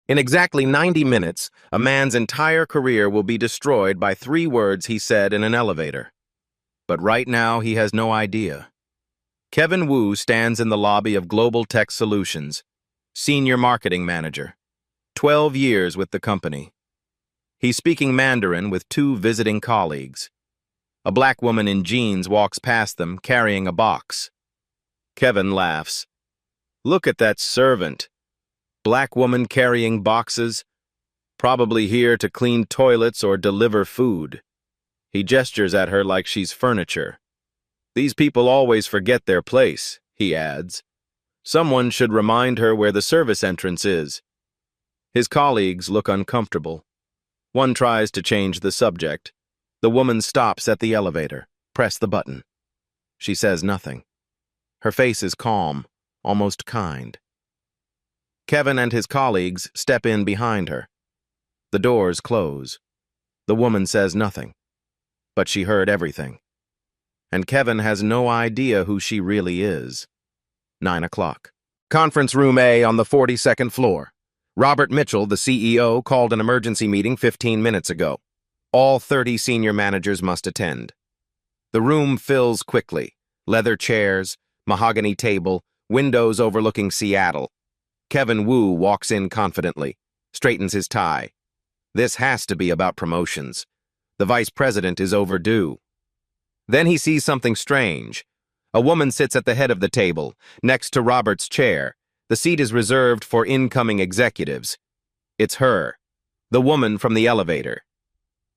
In exactly 90 minutes, a man's entire career will be destroyed by 3 words he said in an elevator. But right now, he has no idea. Kevin Wu stands in the lobby of Global Tech Solutions, Senior Marketing Manager, 12 years with the company. He's speaking Mandarin with 2 visiting colleagues. A black woman in jeans walks past them, carrying a box. Kevin laughs. Look at that servant. Black woman carrying boxes, probably here to clean toilets or deliver food. He gestures at her like she's furniture. These people always forget their place, he adds. Someone should remind her where the service entrance is. His colleagues look uncomfortable. One tries to change the subject. The woman stops at the elevator. Press the button. She says nothing. Her face is calm, almost kind. Kevin and his colleagues step in behind her. The doors close. The woman says nothing, but she heard everything. And Kevin has no idea who she really is. 9 o'clock. Conference room A on the 42nd floor. Robert Mitchell, the CEO, called an emergency meeting 15 minutes ago. All 30 senior managers must attend. The room fills quickly. Leather chairs, mahogany table, windows overlooking Seattle. Kevin Wu walks in confidently, straightens his tie. This has to be about promotions. The vice president is overdue. Then he sees something strange. A woman sits at the head of the table, next to Robert's chair. The seat is reserved for incoming executives. It's her, the woman from the elevator.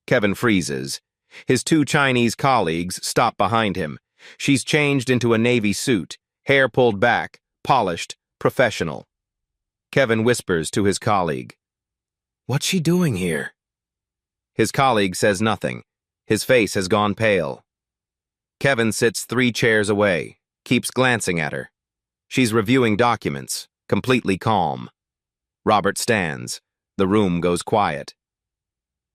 Kevin freezes. His 2 Chinese colleagues stop behind him. She's changed into a navy suit, hair pulled back, polished, professional. Kevin whispers to his colleague, "What's she doing here?" His colleague says nothing. His face has gone pale. Kevin sits 3 chairs away, keeps glancing at her. She's reviewing documents, completely calm. Robert stands. The room goes quiet.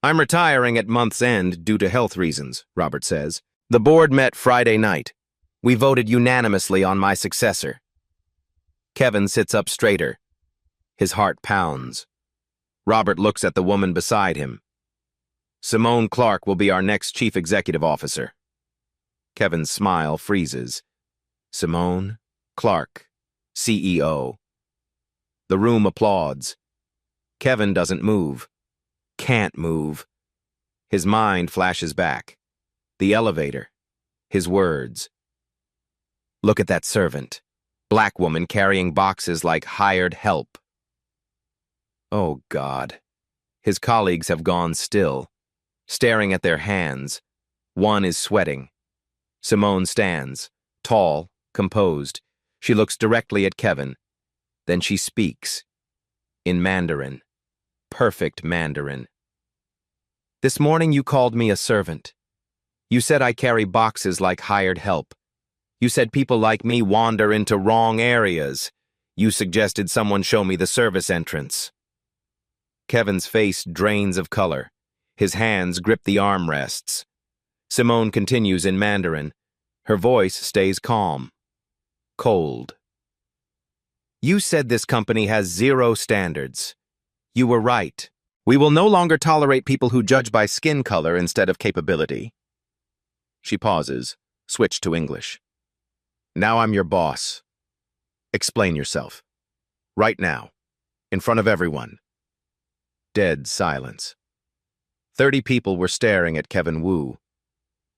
"I'm retiring at month's end due to health reasons," Robert says. "The board met Friday night. We voted unanimously on my successor." Kevin sits up straighter. His heart pounds. Robert looks at the woman beside him. "Simone Clark will be our next chief executive officer." Kevin's smile freezes. Simone Clark, CEO. The room applauds. Kevin doesn't move. Can't move. His mind flashes back. The elevator. His words. Look at that servant. Black woman carrying boxes like hired help. Oh, God. His colleagues have gone still, staring at their hands. One is sweating. Simone stands, tall, composed. She looks directly at Kevin. Then she speaks. In Mandarin. Perfect Mandarin. "This morning you called me a servant. You said I carry boxes like hired help. You said people like me wander into wrong areas. You suggested someone show me the service entrance." Kevin's face drains of color. His hands grip the armrests. Simone continues in Mandarin. Her voice stays calm. Cold. "You said this company has 0 standards. You were right. We will no longer tolerate people who judge by skin color instead of capability." She pauses, switch to English. "Now I'm your boss. Explain yourself. Right now. In front of everyone." Dead silence. 30 people were staring at Kevin Wu.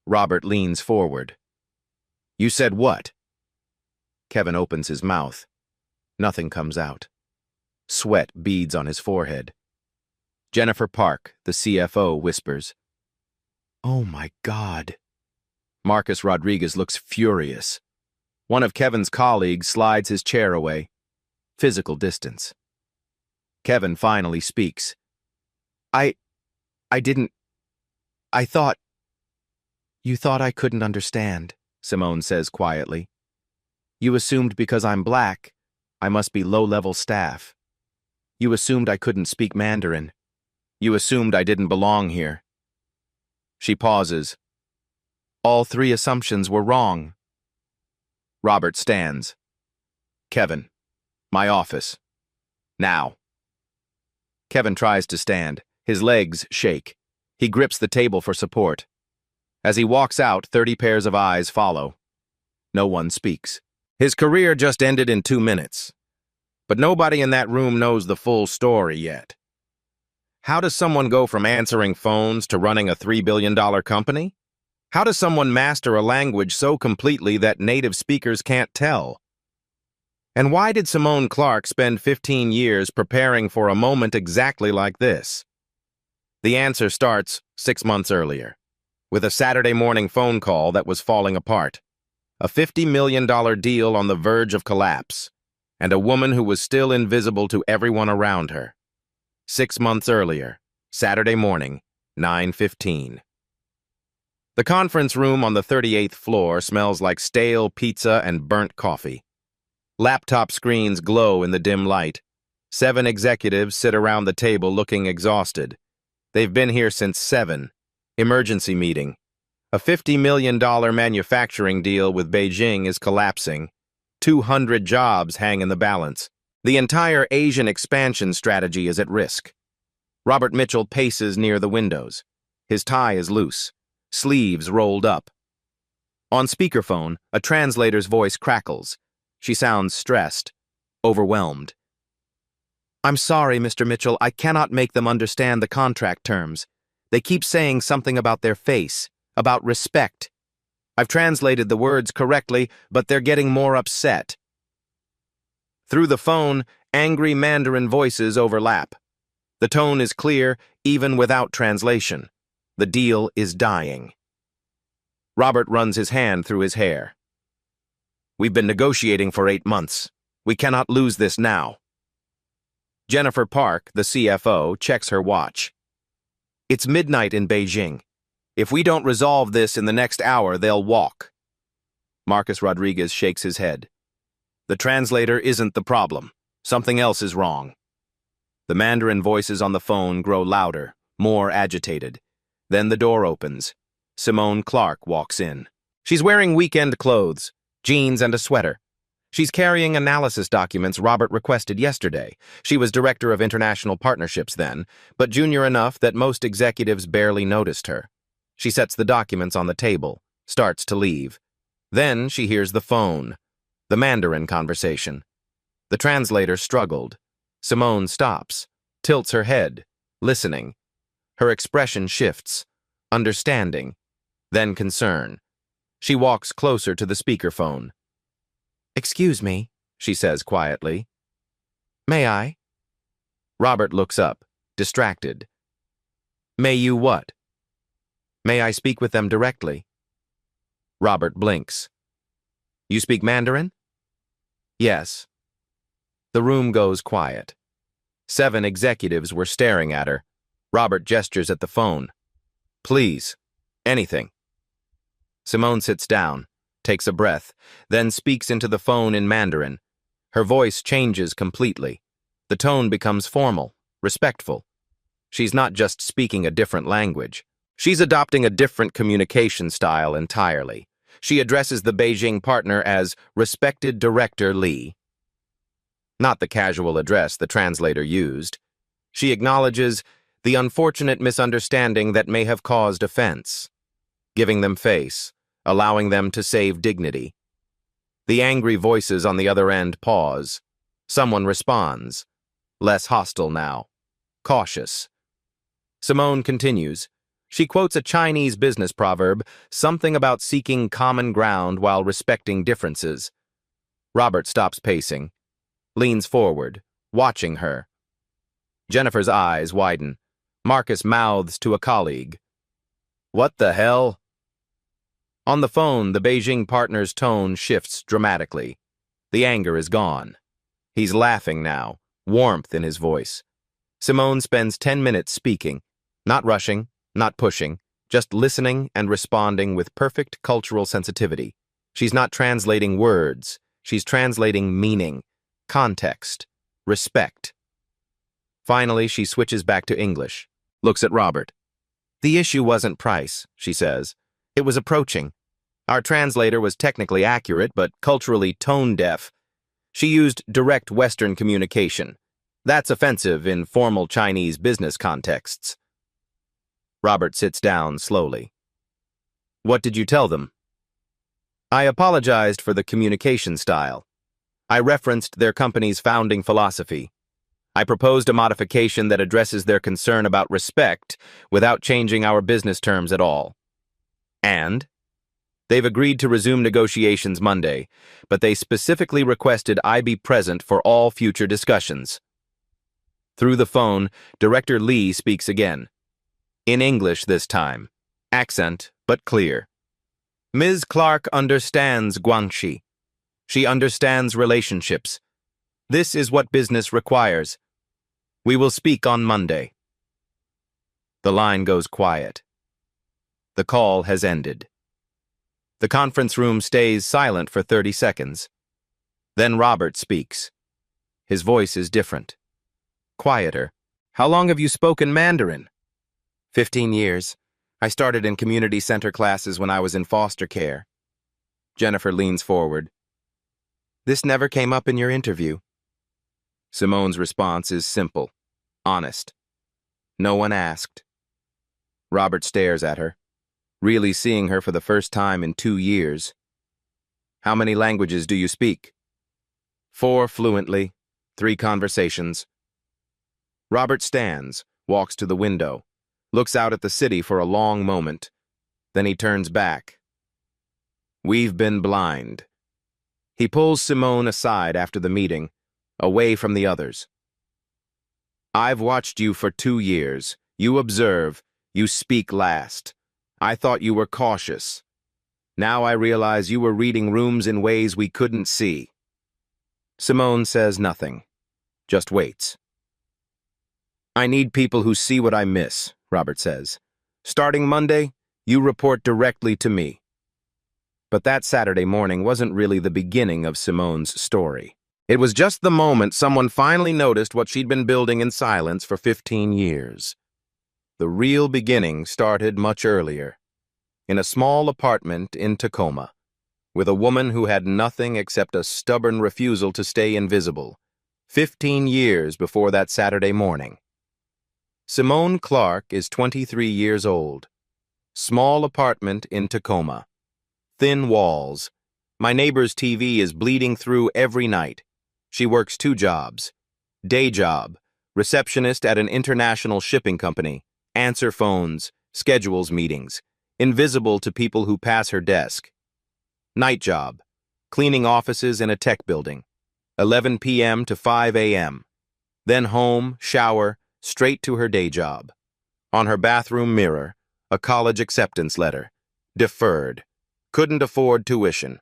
Robert leans forward. "You said what?" Kevin opens his mouth. Nothing comes out. Sweat beads on his forehead. Jennifer Park, the CFO, whispers, "Oh my God." Marcus Rodriguez looks furious. One of Kevin's colleagues slides his chair away. Physical distance. Kevin finally speaks. I didn't... I thought... You thought I couldn't understand," Simone says quietly. "You assumed because I'm black, I must be low-level staff. You assumed I couldn't speak Mandarin. You assumed I didn't belong here." She pauses. "All 3 assumptions were wrong." Robert stands. "Kevin, my office. Now." Kevin tries to stand. His legs shake. He grips the table for support. As he walks out, 30 pairs of eyes follow. No one speaks. His career just ended in 2 minutes. But nobody in that room knows the full story yet. How does someone go from answering phones to running a $3 billion company? How does someone master a language so completely that native speakers can't tell? And why did Simone Clark spend 15 years preparing for a moment exactly like this? The answer starts 6 months earlier, with a Saturday morning phone call that was falling apart, a $50 million deal on the verge of collapse, and a woman who was still invisible to everyone around her. 6 months earlier, Saturday morning, 9:15. The conference room on the 38th floor smells like stale pizza and burnt coffee. Laptop screens glow in the dim light. 7 executives sit around the table looking exhausted. They've been here since 7. Emergency meeting. A $50 million manufacturing deal with Beijing is collapsing. 200 jobs hang in the balance. The entire Asian expansion strategy is at risk. Robert Mitchell paces near the windows. His tie is loose, sleeves rolled up. On speakerphone, a translator's voice crackles. She sounds stressed, overwhelmed. "I'm sorry, Mr. Mitchell, I cannot make them understand the contract terms. They keep saying something about their face, about respect. I've translated the words correctly, but they're getting more upset." Through the phone, angry Mandarin voices overlap. The tone is clear, even without translation. The deal is dying. Robert runs his hand through his hair. "We've been negotiating for 8 months. We cannot lose this now." Jennifer Park, the CFO, checks her watch. "It's midnight in Beijing. If we don't resolve this in the next hour, they'll walk." Marcus Rodriguez shakes his head. "The translator isn't the problem. Something else is wrong." The Mandarin voices on the phone grow louder, more agitated. Then the door opens. Simone Clark walks in. She's wearing weekend clothes, jeans and a sweater. She's carrying analysis documents Robert requested yesterday. She was director of international partnerships then, but junior enough that most executives barely noticed her. She sets the documents on the table, starts to leave. Then she hears the phone, the Mandarin conversation. The translator struggled. Simone stops, tilts her head, listening. Her expression shifts, understanding, then concern. She walks closer to the speakerphone. "Excuse me," she says quietly. "May I?" Robert looks up, distracted. "May you what?" "May I speak with them directly?" Robert blinks. "You speak Mandarin?" "Yes." The room goes quiet. 7 executives were staring at her. Robert gestures at the phone. "Please, anything." Simone sits down, takes a breath, then speaks into the phone in Mandarin. Her voice changes completely. The tone becomes formal, respectful. She's not just speaking a different language. She's adopting a different communication style entirely. She addresses the Beijing partner as Respected Director Li. Not the casual address the translator used. She acknowledges the unfortunate misunderstanding that may have caused offense, giving them face, allowing them to save dignity. The angry voices on the other end pause. Someone responds, less hostile now, cautious. Simone continues. She quotes a Chinese business proverb, something about seeking common ground while respecting differences. Robert stops pacing, leans forward, watching her. Jennifer's eyes widen. Marcus mouths to a colleague. "What the hell?" On the phone, the Beijing partner's tone shifts dramatically. The anger is gone. He's laughing now, warmth in his voice. Simone spends 10 minutes speaking, not rushing, not pushing, just listening and responding with perfect cultural sensitivity. She's not translating words. She's translating meaning, context, respect. Finally, she switches back to English, looks at Robert. "The issue wasn't price," she says. "It was approaching. Our translator was technically accurate, but culturally tone-deaf. She used direct Western communication. That's offensive in formal Chinese business contexts. Robert sits down slowly. What did you tell them? I apologized for the communication style. I referenced their company's founding philosophy. I proposed a modification that addresses their concern about respect without changing our business terms at all. And? They've agreed to resume negotiations Monday, but they specifically requested I be present for all future discussions. Through the phone, Director Lee speaks again. In English this time. Accent, but clear. Ms. Clark understands Guangxi. She understands relationships. This is what business requires. We will speak on Monday. The line goes quiet. The call has ended. The conference room stays silent for 30 seconds. Then Robert speaks. His voice is different. Quieter. How long have you spoken Mandarin? 15 years. I started in community center classes when I was in foster care. Jennifer leans forward. This never came up in your interview. Simone's response is simple, honest. No one asked. Robert stares at her, really seeing her for the first time in 2 years. How many languages do you speak? 4 fluently, 3 conversations. Robert stands, walks to the window, looks out at the city for a long moment. Then he turns back. We've been blind. He pulls Simone aside after the meeting, away from the others. I've watched you for 2 years. You observe. You speak last. I thought you were cautious. Now I realize you were reading rooms in ways we couldn't see. Simone says nothing, just waits. I need people who see what I miss, Robert says. Starting Monday, you report directly to me. But that Saturday morning wasn't really the beginning of Simone's story. It was just the moment someone finally noticed what she'd been building in silence for 15 years. The real beginning started much earlier, in a small apartment in Tacoma, with a woman who had nothing except a stubborn refusal to stay invisible, 15 years before that Saturday morning. Simone Clark is 23 years old. Small apartment in Tacoma. Thin walls. My neighbor's TV is bleeding through every night. She works 2 jobs. Day job, receptionist at an international shipping company. Answer phones, schedules meetings, invisible to people who pass her desk. Night job, cleaning offices in a tech building, 11 p.m. to 5 a.m. Then home, shower, straight to her day job. On her bathroom mirror, a college acceptance letter. Deferred. Couldn't afford tuition.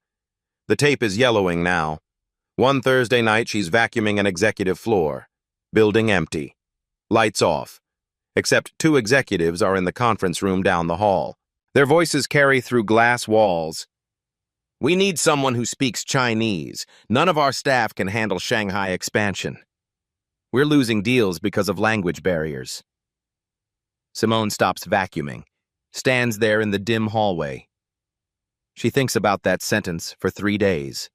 The tape is yellowing now. One Thursday night, she's vacuuming an executive floor. Building empty. Lights off. Except 2 executives are in the conference room down the hall. Their voices carry through glass walls. We need someone who speaks Chinese. None of our staff can handle Shanghai expansion. We're losing deals because of language barriers. Simone stops vacuuming, stands there in the dim hallway. She thinks about that sentence for 3 days.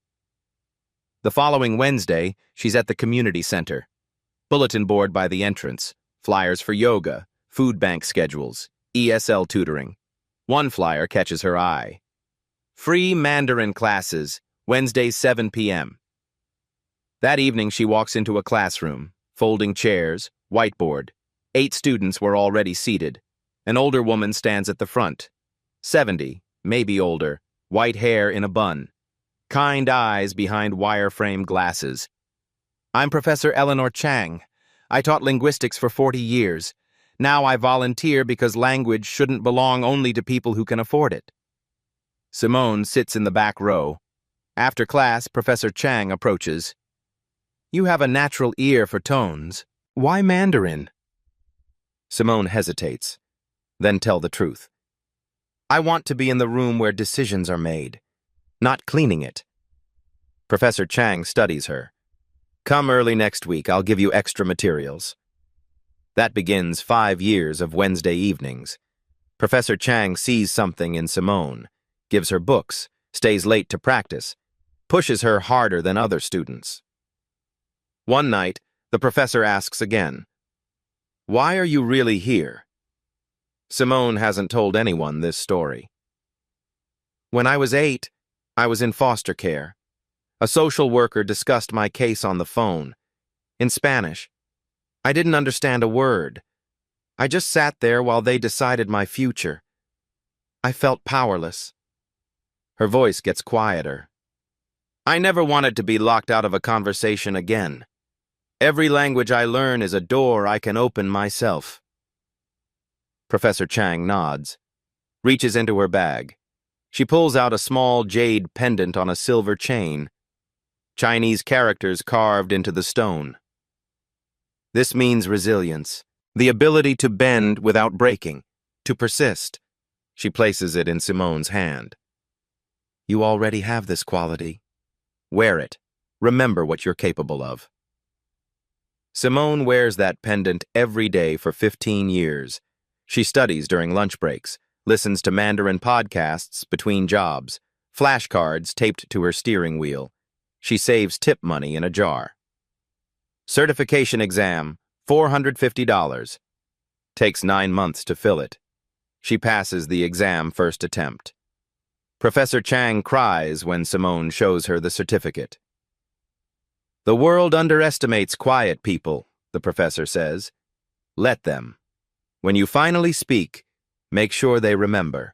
The following Wednesday, she's at the community center. Bulletin board by the entrance. Flyers for yoga, food bank schedules, ESL tutoring. One flyer catches her eye. Free Mandarin classes, Wednesday 7 p.m. That evening she walks into a classroom, folding chairs, whiteboard. 8 students were already seated. An older woman stands at the front. 70, maybe older, white hair in a bun. Kind eyes behind wireframe glasses. I'm Professor Eleanor Chang. I taught linguistics for 40 years. Now I volunteer because language shouldn't belong only to people who can afford it. Simone sits in the back row. After class, Professor Chang approaches. You have a natural ear for tones. Why Mandarin? Simone hesitates, then tell the truth. I want to be in the room where decisions are made, not cleaning it. Professor Chang studies her. Come early next week, I'll give you extra materials. That begins 5 years of Wednesday evenings. Professor Chang sees something in Simone, gives her books, stays late to practice, pushes her harder than other students. One night, The professor asks again, "Why are you really here?" Simone hasn't told anyone this story. "When I was 8, I was in foster care. A social worker discussed my case on the phone. In Spanish. I didn't understand a word. I just sat there while they decided my future. I felt powerless." Her voice gets quieter. "I never wanted to be locked out of a conversation again. Every language I learn is a door I can open myself." Professor Chang nods, reaches into her bag. She pulls out a small jade pendant on a silver chain. Chinese characters carved into the stone. "This means resilience, the ability to bend without breaking, to persist." She places it in Simone's hand. "You already have this quality. Wear it. Remember what you're capable of." Simone wears that pendant every day for 15 years. She studies during lunch breaks, listens to Mandarin podcasts between jobs, flashcards taped to her steering wheel. She saves tip money in a jar. Certification exam, $450. Takes 9 months to fill it. She passes the exam first attempt. Professor Chang cries when Simone shows her the certificate. "The world underestimates quiet people," the professor says. "Let them. When you finally speak, make sure they remember."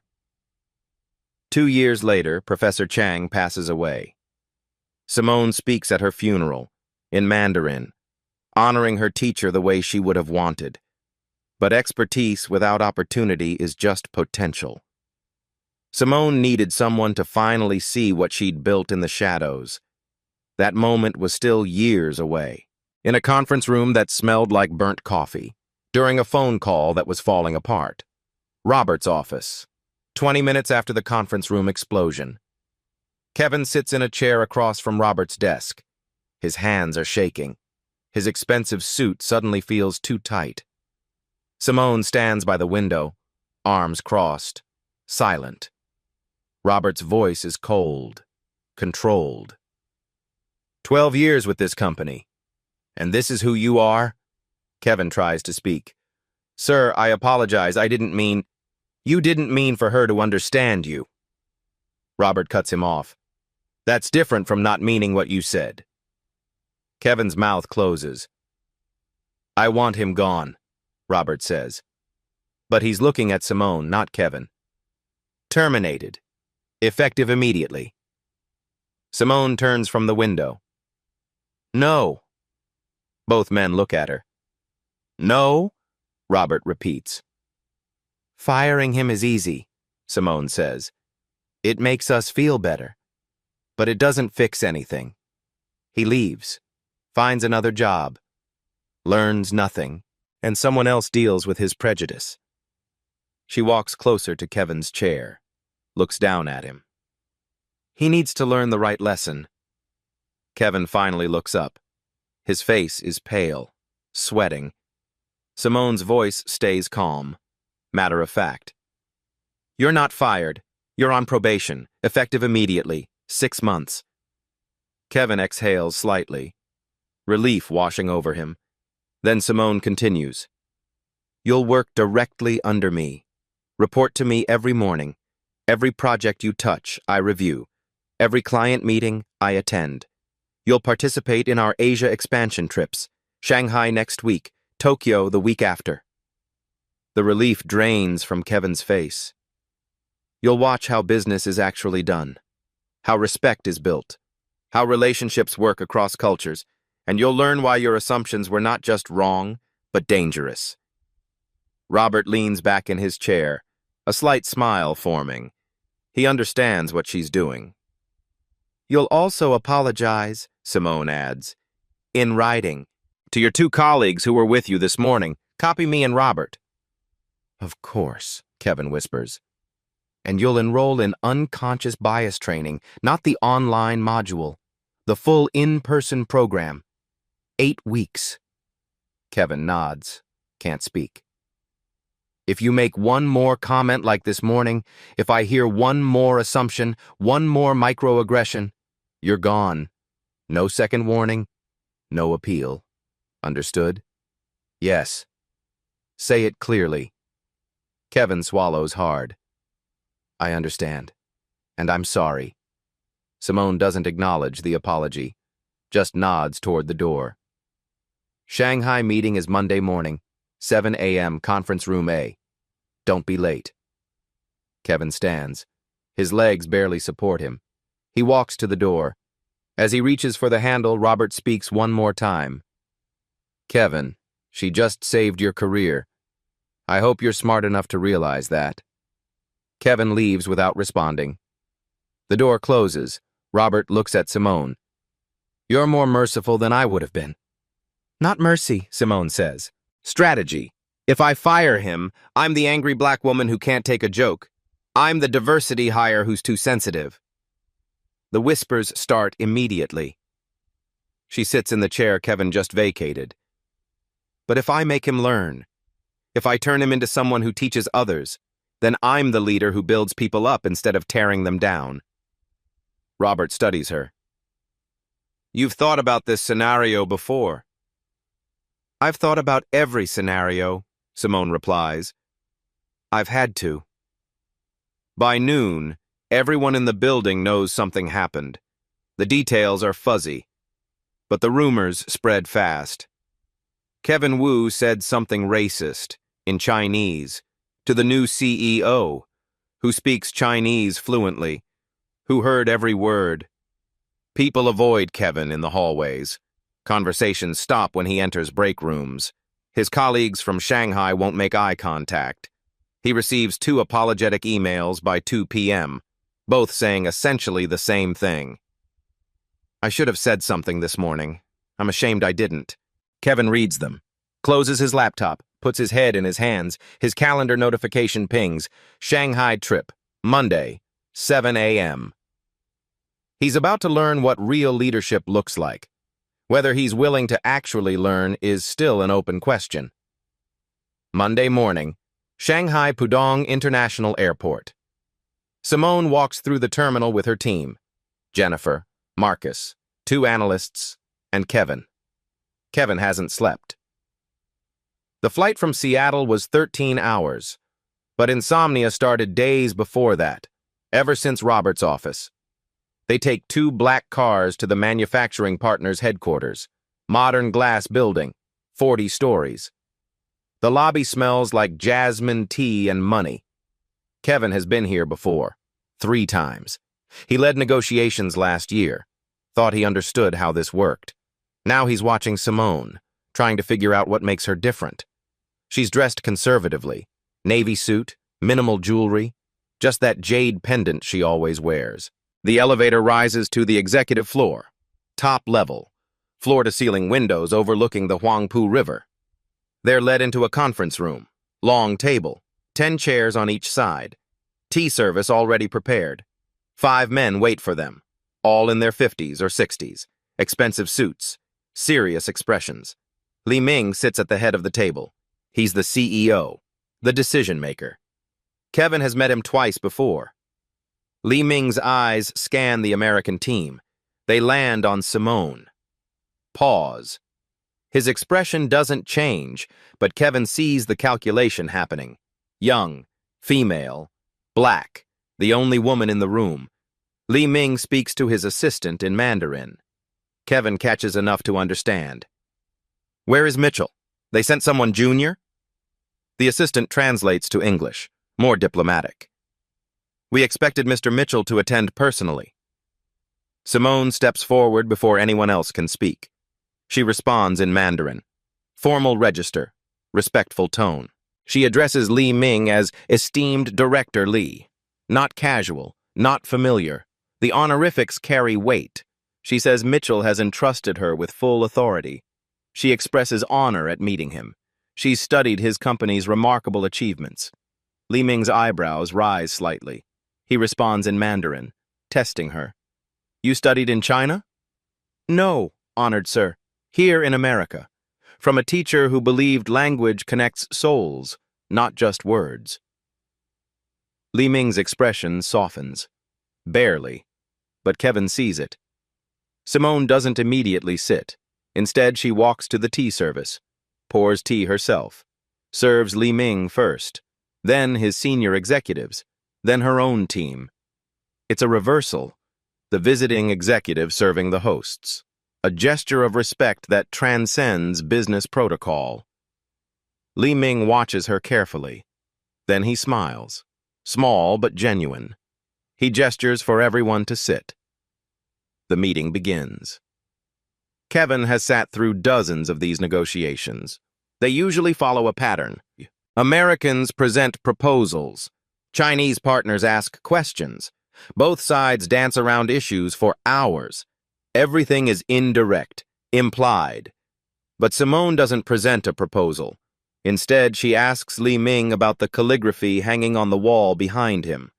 2 years later, Professor Chang passes away. Simone speaks at her funeral, in Mandarin, honoring her teacher the way she would have wanted. But expertise without opportunity is just potential. Simone needed someone to finally see what she'd built in the shadows. That moment was still years away. In a conference room that smelled like burnt coffee, during a phone call that was falling apart. Robert's office, 20 minutes after the conference room explosion. Kevin sits in a chair across from Robert's desk. His hands are shaking. His expensive suit suddenly feels too tight. Simone stands by the window, arms crossed, silent. Robert's voice is cold, controlled. 12 years with this company. And this is who you are?" Kevin tries to speak. "Sir, I apologize. I didn't mean—" "You didn't mean for her to understand you." Robert cuts him off. "That's different from not meaning what you said." Kevin's mouth closes. "I want him gone," Robert says. But he's looking at Simone, not Kevin. "Terminated. Effective immediately." Simone turns from the window. "No." Both men look at her. "No?" Robert repeats. "Firing him is easy," Simone says. "It makes us feel better. But it doesn't fix anything. He leaves, finds another job, learns nothing, and someone else deals with his prejudice." She walks closer to Kevin's chair, looks down at him. "He needs to learn the right lesson." Kevin finally looks up. His face is pale, sweating. Simone's voice stays calm, matter of fact. "You're not fired. You're on probation, effective immediately, 6 months." Kevin exhales slightly, relief washing over him. Then Simone continues. "You'll work directly under me. Report to me every morning. Every project you touch, I review. Every client meeting, I attend. You'll participate in our Asia expansion trips, Shanghai next week, Tokyo the week after." The relief drains from Kevin's face. "You'll watch how business is actually done, how respect is built, how relationships work across cultures, and you'll learn why your assumptions were not just wrong, but dangerous." Robert leans back in his chair, a slight smile forming. He understands what she's doing. "You'll also apologize," Simone adds, "in writing. To your 2 colleagues who were with you this morning, copy me and Robert." "Of course," Kevin whispers. "And you'll enroll in unconscious bias training, not the online module, the full in-person program. 8 weeks. Kevin nods, can't speak. "If you make one more comment like this morning, if I hear one more assumption, one more microaggression, you're gone. No second warning, no appeal." Understood? Yes. Say it clearly. Kevin swallows hard. I understand. And I'm sorry. Simone doesn't acknowledge the apology, just nods toward the door. Shanghai meeting is Monday morning, 7 a.m., conference room A. Don't be late. Kevin stands. His legs barely support him. He walks to the door. As he reaches for the handle, Robert speaks one more time. Kevin, she just saved your career. I hope you're smart enough to realize that. Kevin leaves without responding. The door closes. Robert looks at Simone. You're more merciful than I would have been. Not mercy, Simone says. Strategy. If I fire him, I'm the angry black woman who can't take a joke. I'm the diversity hire who's too sensitive. The whispers start immediately. She sits in the chair Kevin just vacated. But if I make him learn, if I turn him into someone who teaches others, then I'm the leader who builds people up instead of tearing them down. Robert studies her. You've thought about this scenario before. I've thought about every scenario, Simone replies. I've had to. By noon, everyone in the building knows something happened. The details are fuzzy, but the rumors spread fast. Kevin Wu said something racist, in Chinese, to the new CEO, who speaks Chinese fluently, who heard every word. People avoid Kevin in the hallways. Conversations stop when he enters break rooms. His colleagues from Shanghai won't make eye contact. He receives 2 apologetic emails by 2 p.m., both saying essentially the same thing. I should have said something this morning. I'm ashamed I didn't. Kevin reads them, closes his laptop, puts his head in his hands, his calendar notification pings. Shanghai trip, Monday, 7 a.m. He's about to learn what real leadership looks like. Whether he's willing to actually learn is still an open question. Monday morning, Shanghai Pudong International Airport. Simone walks through the terminal with her team. Jennifer, Marcus, 2 analysts, and Kevin. Kevin hasn't slept. The flight from Seattle was 13 hours, but insomnia started days before that, ever since Robert's office. They take 2 black cars to the manufacturing partner's headquarters, modern glass building, 40 stories. The lobby smells like jasmine tea and money. Kevin has been here before, 3 times. He led negotiations last year, thought he understood how this worked. Now he's watching Simone, trying to figure out what makes her different. She's dressed conservatively, navy suit, minimal jewelry, just that jade pendant she always wears. The elevator rises to the executive floor, top level, floor-to-ceiling windows overlooking the Huangpu River. They're led into a conference room, long table, 10 chairs on each side, tea service already prepared. 5 men wait for them, all in their 50s or 60s, expensive suits, serious expressions. Li Ming sits at the head of the table. He's the CEO, the decision-maker. Kevin has met him twice before. Li Ming's eyes scan the American team. They land on Simone. Pause. His expression doesn't change, but Kevin sees the calculation happening. Young, female, black, the only woman in the room. Li Ming speaks to his assistant in Mandarin. Kevin catches enough to understand. Where is Mitchell? They sent someone junior? The assistant translates to English, more diplomatic. We expected Mr. Mitchell to attend personally. Simone steps forward before anyone else can speak. She responds in Mandarin. Formal register, respectful tone. She addresses Li Ming as esteemed Director Li. Not casual, not familiar. The honorifics carry weight. She says Mitchell has entrusted her with full authority. She expresses honor at meeting him. She's studied his company's remarkable achievements. Li Ming's eyebrows rise slightly. He responds in Mandarin, testing her. You studied in China? No, honored sir. Here in America. From a teacher who believed language connects souls, not just words. Li Ming's expression softens. Barely. But Kevin sees it. Simone doesn't immediately sit. Instead, she walks to the tea service, pours tea herself, serves Li Ming first, then his senior executives, then her own team. It's a reversal, the visiting executive serving the hosts, a gesture of respect that transcends business protocol. Li Ming watches her carefully. Then he smiles, small but genuine. He gestures for everyone to sit. The meeting begins. Kevin has sat through dozens of these negotiations. They usually follow a pattern. Americans present proposals. Chinese partners ask questions. Both sides dance around issues for hours. Everything is indirect, implied. But Simone doesn't present a proposal. Instead, she asks Li Ming about the calligraphy hanging on the wall behind him.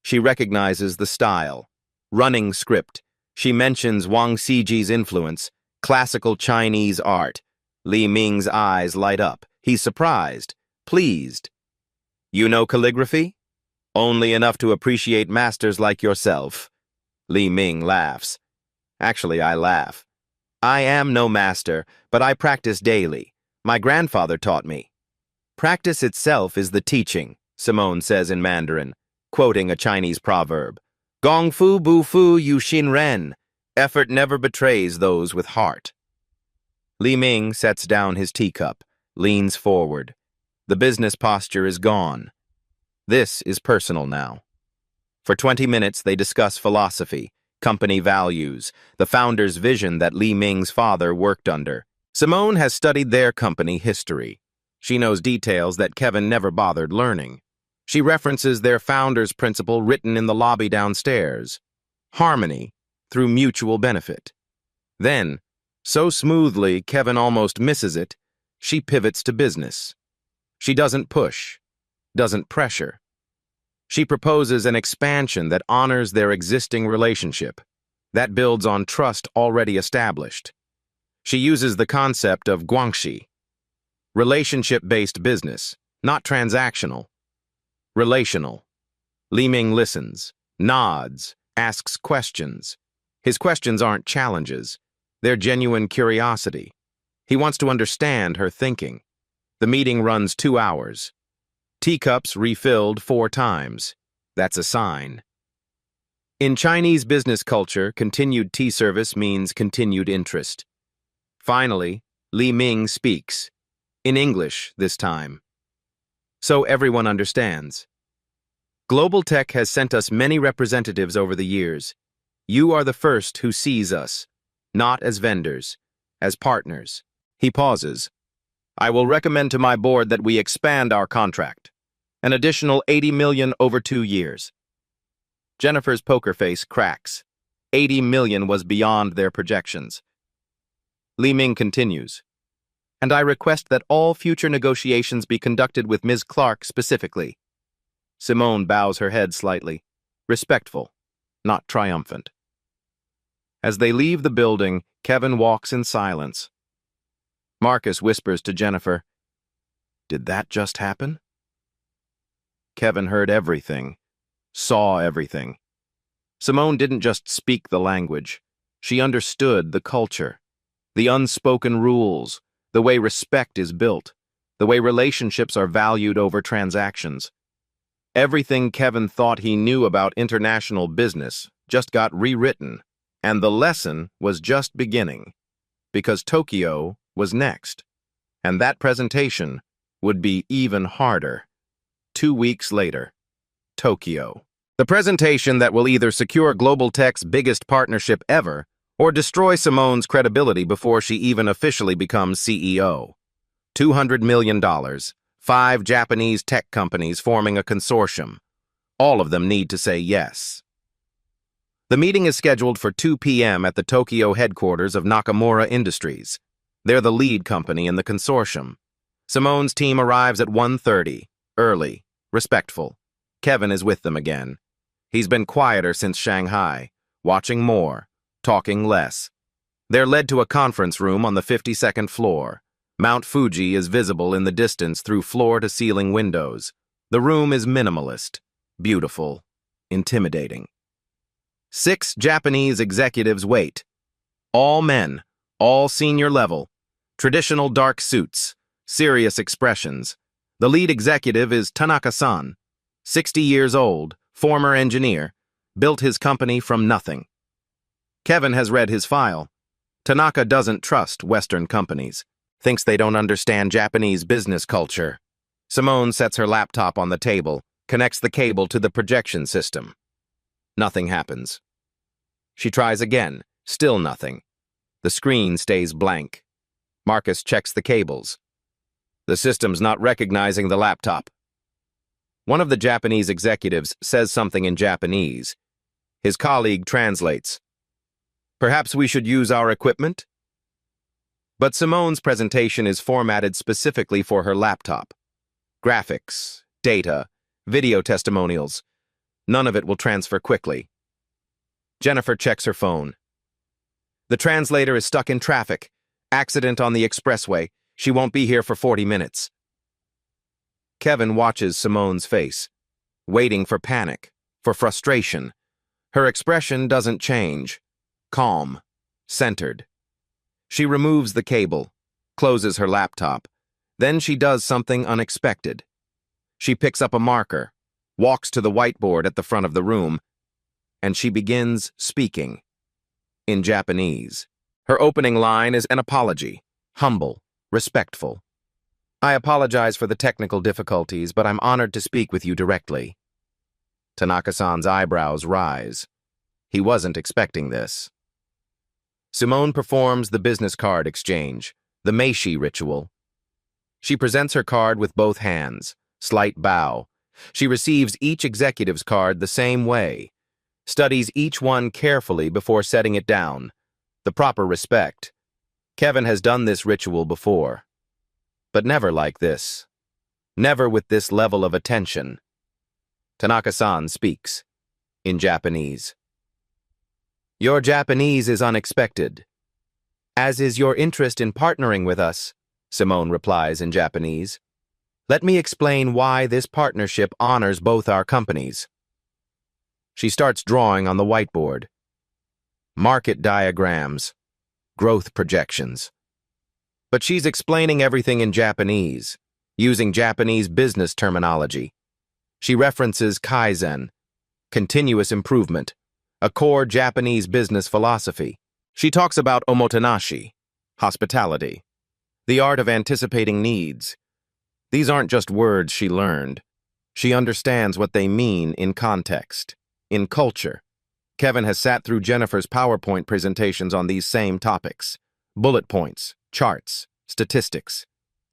She recognizes the style. Running script. She mentions Wang Xiji's influence, classical Chinese art. Li Ming's eyes light up. He's surprised, pleased. You know calligraphy? Only enough to appreciate masters like yourself. Li Ming laughs. Actually, I laugh. I am no master, but I practice daily. My grandfather taught me. Practice itself is the teaching, Simone says in Mandarin, quoting a Chinese proverb. Gong fu bu fu yu xin ren. Effort never betrays those with heart. Li Ming sets down his teacup, leans forward. The business posture is gone. This is personal now. For 20 minutes, they discuss philosophy, company values, the founder's vision that Li Ming's father worked under. Simone has studied their company history. She knows details that Kevin never bothered learning. She references their founder's principle written in the lobby downstairs. Harmony through mutual benefit. Then, so smoothly Kevin almost misses it, she pivots to business. She doesn't push, doesn't pressure. She proposes an expansion that honors their existing relationship, that builds on trust already established. She uses the concept of guanxi, relationship-based business, not transactional. Relational. Li Ming listens, nods, asks questions. His questions aren't challenges. They're genuine curiosity. He wants to understand her thinking. The meeting runs 2 hours. Teacups refilled 4 times. That's a sign. In Chinese business culture, continued tea service means continued interest. Finally, Li Ming speaks. In English this time. So everyone understands. Global Tech has sent us many representatives over the years. You are the first who sees us, not as vendors, as partners. He pauses. I will recommend to my board that we expand our contract. An additional $80 million over 2 years. Jennifer's poker face cracks. $80 million was beyond their projections. Li Ming continues. And I request that all future negotiations be conducted with Ms. Clark specifically. Simone bows her head slightly, respectful, not triumphant. As they leave the building, Kevin walks in silence. Marcus whispers to Jennifer, "Did that just happen?" Kevin heard everything, saw everything. Simone didn't just speak the language. She understood the culture, the unspoken rules, the way respect is built, the way relationships are valued over transactions. Everything Kevin thought he knew about international business just got rewritten, and the lesson was just beginning, because Tokyo was next, and that presentation would be even harder. 2 weeks later, Tokyo. The presentation that will either secure Global Tech's biggest partnership ever or destroy Simone's credibility before she even officially becomes CEO. $200 million, 5 Japanese tech companies forming a consortium. All of them need to say yes. The meeting is scheduled for 2 p.m. at the Tokyo headquarters of Nakamura Industries. They're the lead company in the consortium. Simone's team arrives at 1:30, early, respectful. Kevin is with them again. He's been quieter since Shanghai, watching more, talking less. They're led to a conference room on the 52nd floor. Mount Fuji is visible in the distance through floor-to-ceiling windows. The room is minimalist, beautiful, intimidating. 6 Japanese executives wait. All men, All senior level. Traditional dark suits. Serious expressions. The lead executive is Tanaka-san. 60 years old, former engineer. Built his company from nothing. Kevin has read his file. Tanaka doesn't trust Western companies. Thinks they don't understand Japanese business culture. Simone sets her laptop on the table, connects the cable to the projection system. Nothing happens. She tries again, still nothing. The screen stays blank. Marcus checks the cables. The system's not recognizing the laptop. One of the Japanese executives says something in Japanese. His colleague translates. Perhaps we should use our equipment? But Simone's presentation is formatted specifically for her laptop. Graphics, data, video testimonials. None of it will transfer quickly. Jennifer checks her phone. The translator is stuck in traffic. Accident on the expressway. She won't be here for 40 minutes. Kevin watches Simone's face, waiting for panic, for frustration. Her expression doesn't change. Calm, centered. She removes the cable, closes her laptop. Then she does something unexpected. She picks up a marker, walks to the whiteboard at the front of the room, and she begins speaking. In Japanese. Her opening line is an apology, humble, respectful. I apologize for the technical difficulties, but I'm honored to speak with you directly. Tanaka-san's eyebrows rise. He wasn't expecting this. Simone performs the business card exchange, the Meishi ritual. She presents her card with both hands, slight bow. She receives each executive's card the same way, studies each one carefully before setting it down. The proper respect. Kevin has done this ritual before, but never like this. Never with this level of attention. Tanaka-san speaks, in Japanese. Your Japanese is unexpected. As is your interest in partnering with us, Simone replies in Japanese. Let me explain why this partnership honors both our companies. She starts drawing on the whiteboard. Market diagrams, growth projections. But she's explaining everything in Japanese, using Japanese business terminology. She references Kaizen, continuous improvement, a core Japanese business philosophy. She talks about omotenashi, hospitality, the art of anticipating needs. These aren't just words she learned. She understands what they mean in context, in culture. Kevin has sat through Jennifer's PowerPoint presentations on these same topics. Bullet points, charts, statistics.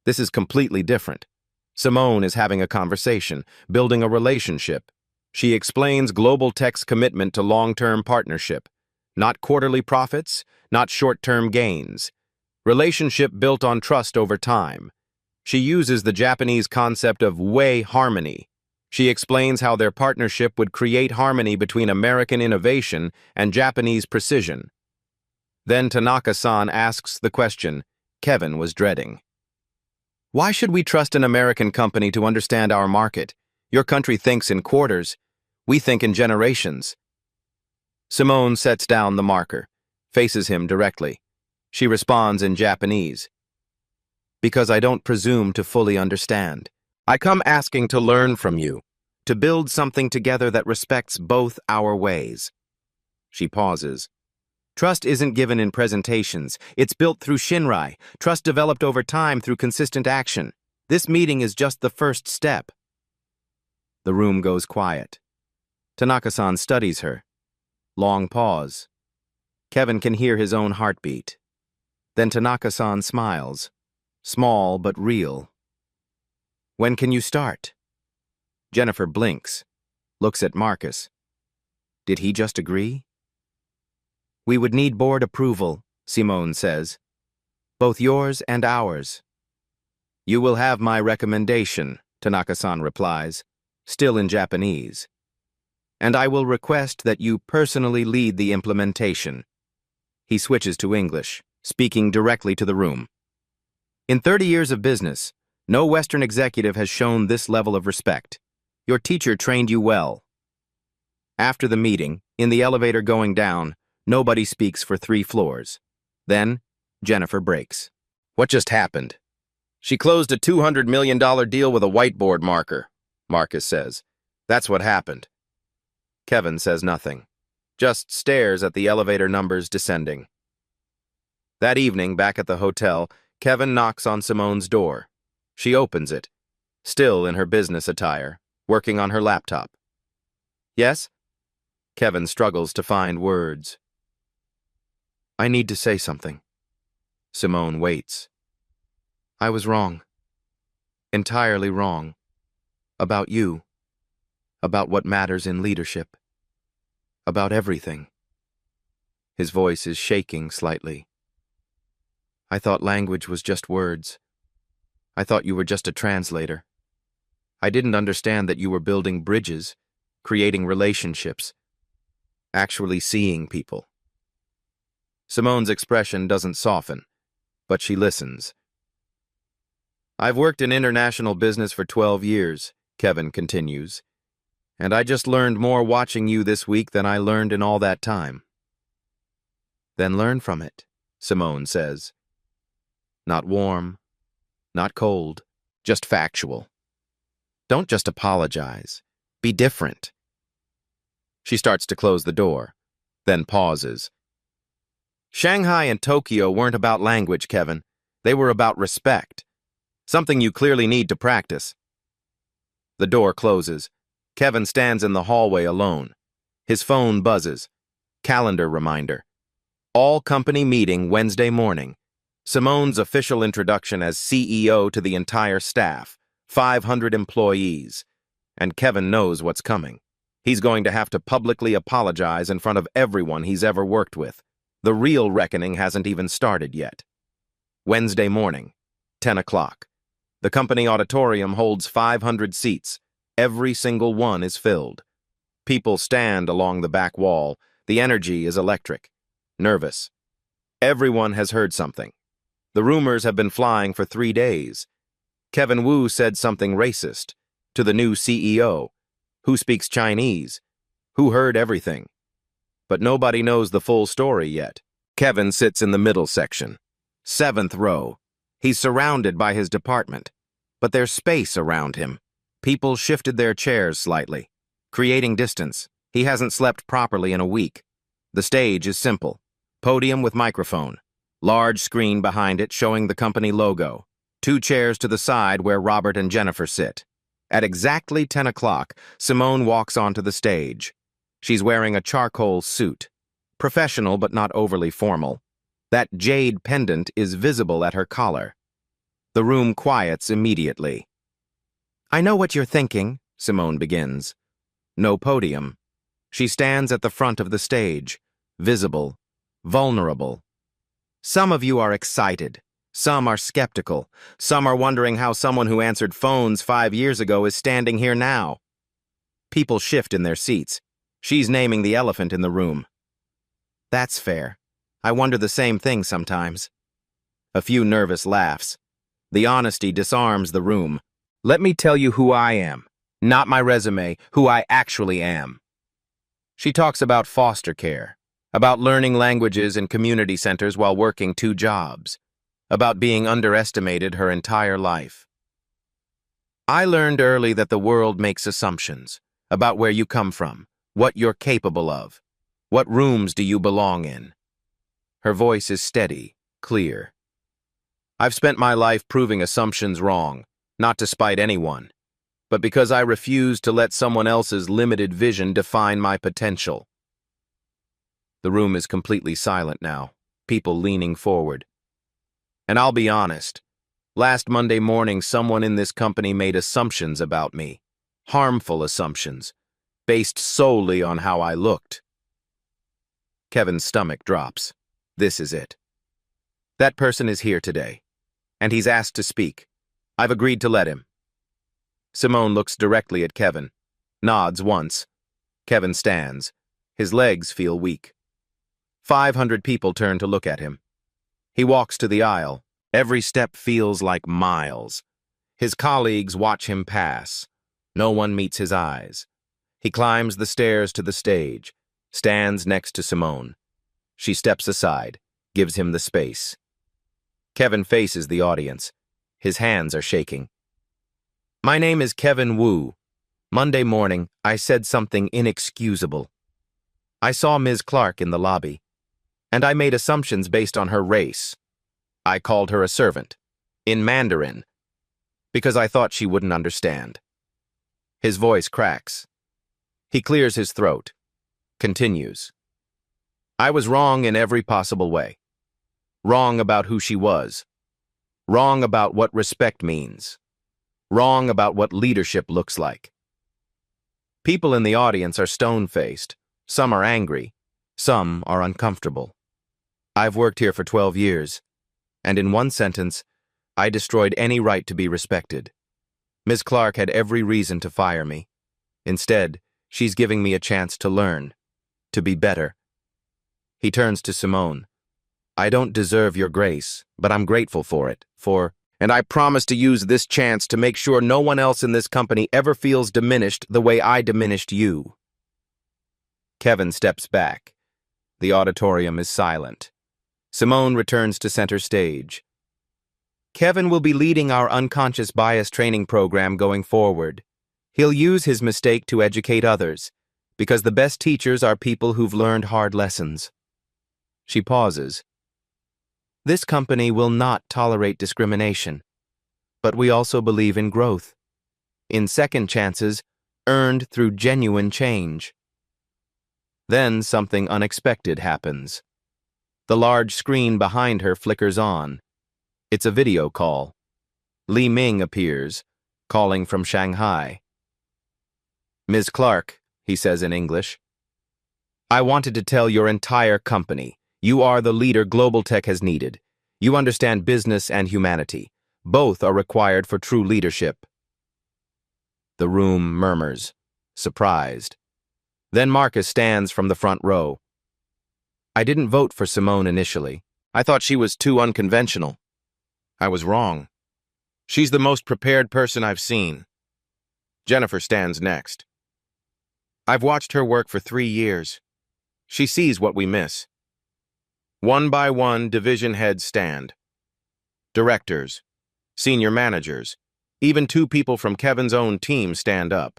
This is completely different. Simone is having a conversation, building a relationship. She explains Global Tech's commitment to long-term partnership, not quarterly profits, not short-term gains. Relationship built on trust over time. She uses the Japanese concept of way harmony. She explains how their partnership would create harmony between American innovation and Japanese precision. Then Tanaka-san asks the question Kevin was dreading. Why should we trust an American company to understand our market? Your country thinks in quarters. We think in generations. Simone sets down the marker, faces him directly. She responds in Japanese. Because I don't presume to fully understand. I come asking to learn from you, to build something together that respects both our ways. She pauses. Trust isn't given in presentations. It's built through shinrai, trust developed over time through consistent action. This meeting is just the first step. The room goes quiet. Tanaka-san studies her. Long pause. Kevin can hear his own heartbeat. Then Tanaka-san smiles. Small but real. When can you start? Jennifer blinks, looks at Marcus. Did he just agree? We would need board approval, Simone says. Both yours and ours. You will have my recommendation, Tanaka-san replies, still in Japanese. And I will request that you personally lead the implementation. He switches to English, speaking directly to the room. In 30 years of business, no Western executive has shown this level of respect. Your teacher trained you well. After the meeting, in the elevator going down, nobody speaks for 3 floors. Then, Jennifer breaks. What just happened? She closed a $200 million deal with a whiteboard marker, Marcus says. That's what happened. Kevin says nothing, just stares at the elevator numbers descending. That evening, back at the hotel, Kevin knocks on Simone's door. She opens it, still in her business attire, working on her laptop. Yes? Kevin struggles to find words. I need to say something. Simone waits. I was wrong. Entirely wrong. About you. About what matters in leadership. About everything. His voice is shaking slightly. I thought language was just words. I thought you were just a translator. I didn't understand that you were building bridges, creating relationships, actually seeing people. Simone's expression doesn't soften, but she listens. I've worked in international business for 12 years, Kevin continues, and I just learned more watching you this week than I learned in all that time. Then learn from it, Simone says. Not warm, not cold, just factual. Don't just apologize. Be different. She starts to close the door, then pauses. Shanghai and Tokyo weren't about language, Kevin. They were about respect. Something you clearly need to practice. The door closes. Kevin stands in the hallway alone. His phone buzzes. Calendar reminder. All company meeting Wednesday morning. Simone's official introduction as CEO to the entire staff, 500 employees. And Kevin knows what's coming. He's going to have to publicly apologize in front of everyone he's ever worked with. The real reckoning hasn't even started yet. Wednesday morning, 10 o'clock. The company auditorium holds 500 seats. Every single one is filled. People stand along the back wall. The energy is electric. Nervous. Everyone has heard something. The rumors have been flying for 3 days. Kevin Wu said something racist to the new CEO, who speaks Chinese, who heard everything. But nobody knows the full story yet. Kevin sits in the middle section, 7th row. He's surrounded by his department, but there's space around him. People shifted their chairs slightly, creating distance. He hasn't slept properly in a week. The stage is simple. Podium with microphone. Large screen behind it showing the company logo. 2 chairs to the side where Robert and Jennifer sit. At exactly 10 o'clock, Simone walks onto the stage. She's wearing a charcoal suit. Professional but not overly formal. That jade pendant is visible at her collar. The room quiets immediately. I know what you're thinking, Simone begins. No podium. She stands at the front of the stage, visible, vulnerable. Some of you are excited. Some are skeptical. Some are wondering how someone who answered phones 5 years ago is standing here now. People shift in their seats. She's naming the elephant in the room. That's fair. I wonder the same thing sometimes. A few nervous laughs. The honesty disarms the room. Let me tell you who I am. Not my resume, who I actually am. She talks about foster care, about learning languages in community centers while working 2 jobs, about being underestimated her entire life. I learned early that the world makes assumptions about where you come from, what you're capable of, what rooms do you belong in. Her voice is steady, clear. I've spent my life proving assumptions wrong, not to spite anyone, but because I refuse to let someone else's limited vision define my potential. The room is completely silent now, people leaning forward. And I'll be honest, last Monday morning someone in this company made assumptions about me, harmful assumptions, based solely on how I looked. Kevin's stomach drops. This is it. That person is here today, and he's asked to speak. I've agreed to let him. Simone looks directly at Kevin, nods once. Kevin stands. His legs feel weak. 500 people turn to look at him. He walks to the aisle. Every step feels like miles. His colleagues watch him pass. No one meets his eyes. He climbs the stairs to the stage, stands next to Simone. She steps aside, gives him the space. Kevin faces the audience. His hands are shaking. My name is Kevin Wu. Monday morning, I said something inexcusable. I saw Ms. Clark in the lobby, and I made assumptions based on her race. I called her a servant, in Mandarin, because I thought she wouldn't understand. His voice cracks. He clears his throat, continues. I was wrong in every possible way. Wrong about who she was. Wrong about what respect means. Wrong about what leadership looks like. People in the audience are stone-faced. Some are angry. Some are uncomfortable. I've worked here for 12 years, and in one sentence, I destroyed any right to be respected. Ms. Clark had every reason to fire me. Instead, she's giving me a chance to learn, to be better. He turns to Simone. I don't deserve your grace, but I'm grateful for it, and I promise to use this chance to make sure no one else in this company ever feels diminished the way I diminished you. Kevin steps back. The auditorium is silent. Simone returns to center stage. Kevin will be leading our unconscious bias training program going forward. He'll use his mistake to educate others, because the best teachers are people who've learned hard lessons. She pauses. This company will not tolerate discrimination, but we also believe in growth, in second chances earned through genuine change. Then something unexpected happens. The large screen behind her flickers on. It's a video call. Li Ming appears, calling from Shanghai. Ms. Clark, he says in English, I wanted to tell your entire company, you are the leader global tech has needed. You understand business and humanity. Both are required for true leadership. The room murmurs, surprised. Then Marcus stands from the front row. I didn't vote for Simone initially. I thought she was too unconventional. I was wrong. She's the most prepared person I've seen. Jennifer stands next. I've watched her work for 3 years. She sees what we miss. One by one, division heads stand. Directors, senior managers, even 2 people from Kevin's own team stand up.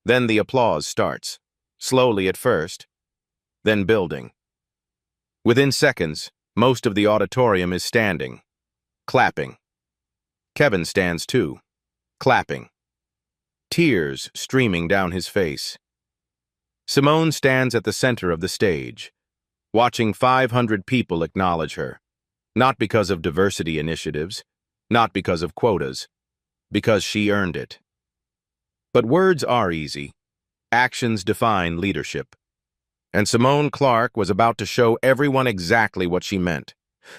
Then the applause starts, slowly at first, then building. Within seconds, most of the auditorium is standing, clapping. Kevin stands too, clapping. Tears streaming down his face. Simone stands at the center of the stage, watching 500 people acknowledge her, not because of diversity initiatives, not because of quotas, because she earned it. But words are easy. Actions define leadership. And Simone Clark was about to show everyone exactly what she meant.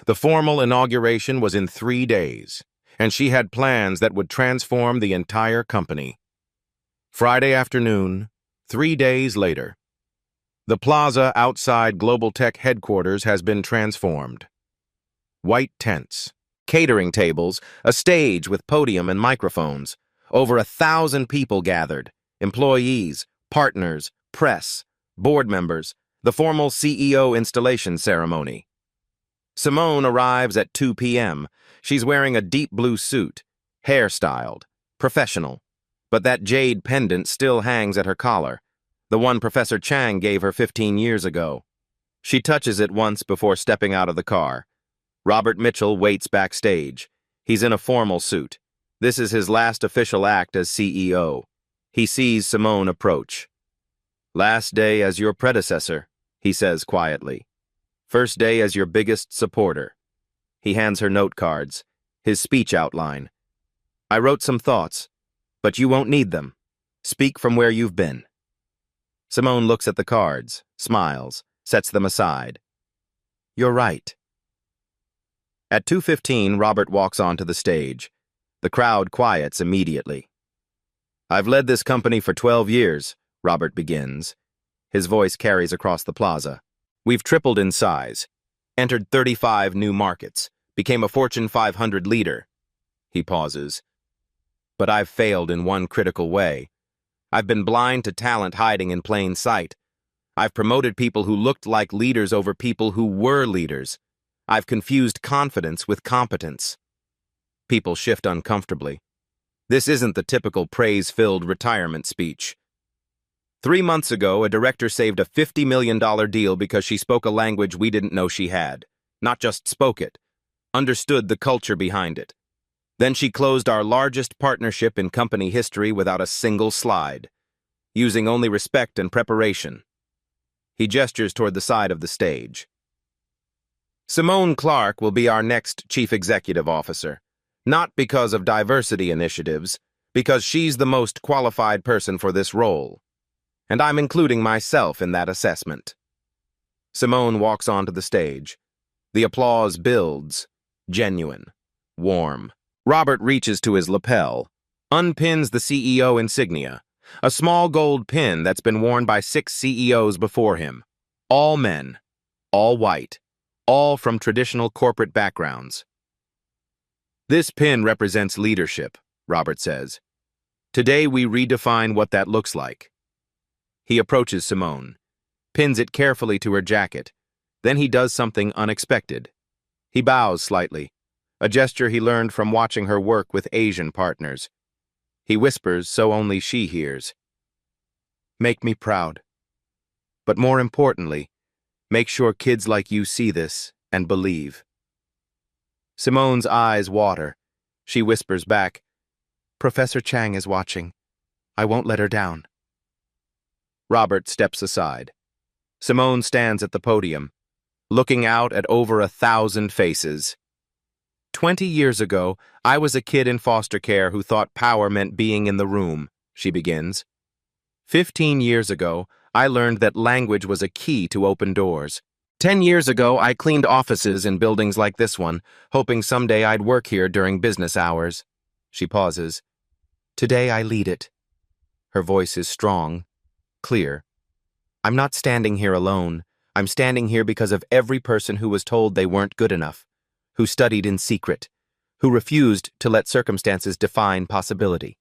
The formal inauguration was in 3 days, and she had plans that would transform the entire company. Friday afternoon, 3 days later, the plaza outside Global Tech headquarters has been transformed. White tents, catering tables, a stage with podium and microphones. Over 1,000 people gathered, employees, partners, press, board members, the formal CEO installation ceremony. Simone arrives at 2 p.m. She's wearing a deep blue suit, hairstyled, professional, but that jade pendant still hangs at her collar, the one Professor Chang gave her 15 years ago. She touches it once before stepping out of the car. Robert Mitchell waits backstage. He's in a formal suit. This is his last official act as CEO. He sees Simone approach. Last day as your predecessor, he says quietly. First day as your biggest supporter. He hands her note cards, his speech outline. I wrote some thoughts, but you won't need them. Speak from where you've been. Simone looks at the cards, smiles, sets them aside. You're right. At 2:15, Robert walks onto the stage. The crowd quiets immediately. I've led this company for 12 years, Robert begins. His voice carries across the plaza. We've tripled in size, entered 35 new markets, became a Fortune 500 leader. He pauses. But I've failed in one critical way. I've been blind to talent hiding in plain sight. I've promoted people who looked like leaders over people who were leaders. I've confused confidence with competence. People shift uncomfortably. This isn't the typical praise-filled retirement speech. 3 months ago, a director saved a $50 million deal because she spoke a language we didn't know she had. Not just spoke it, understood the culture behind it. Then she closed our largest partnership in company history without a single slide, using only respect and preparation. He gestures toward the side of the stage. Simone Clark will be our next chief executive officer, not because of diversity initiatives, because she's the most qualified person for this role. And I'm including myself in that assessment. Simone walks onto the stage. The applause builds, genuine, warm. Robert reaches to his lapel, unpins the CEO insignia, a small gold pin that's been worn by 6 CEOs before him. All men, all white, all from traditional corporate backgrounds. This pin represents leadership, Robert says. Today we redefine what that looks like. He approaches Simone, pins it carefully to her jacket. Then he does something unexpected. He bows slightly, a gesture he learned from watching her work with Asian partners. He whispers so only she hears. Make me proud. But more importantly, make sure kids like you see this and believe. Simone's eyes water. She whispers back, Professor Chang is watching. I won't let her down. Robert steps aside. Simone stands at the podium, looking out at over 1,000 faces. 20 years ago, I was a kid in foster care who thought power meant being in the room, she begins. 15 years ago, I learned that language was a key to open doors. 10 years ago, I cleaned offices in buildings like this one, hoping someday I'd work here during business hours. She pauses. Today I lead it. Her voice is strong, clear. I'm not standing here alone. I'm standing here because of every person who was told they weren't good enough, who studied in secret, who refused to let circumstances define possibility.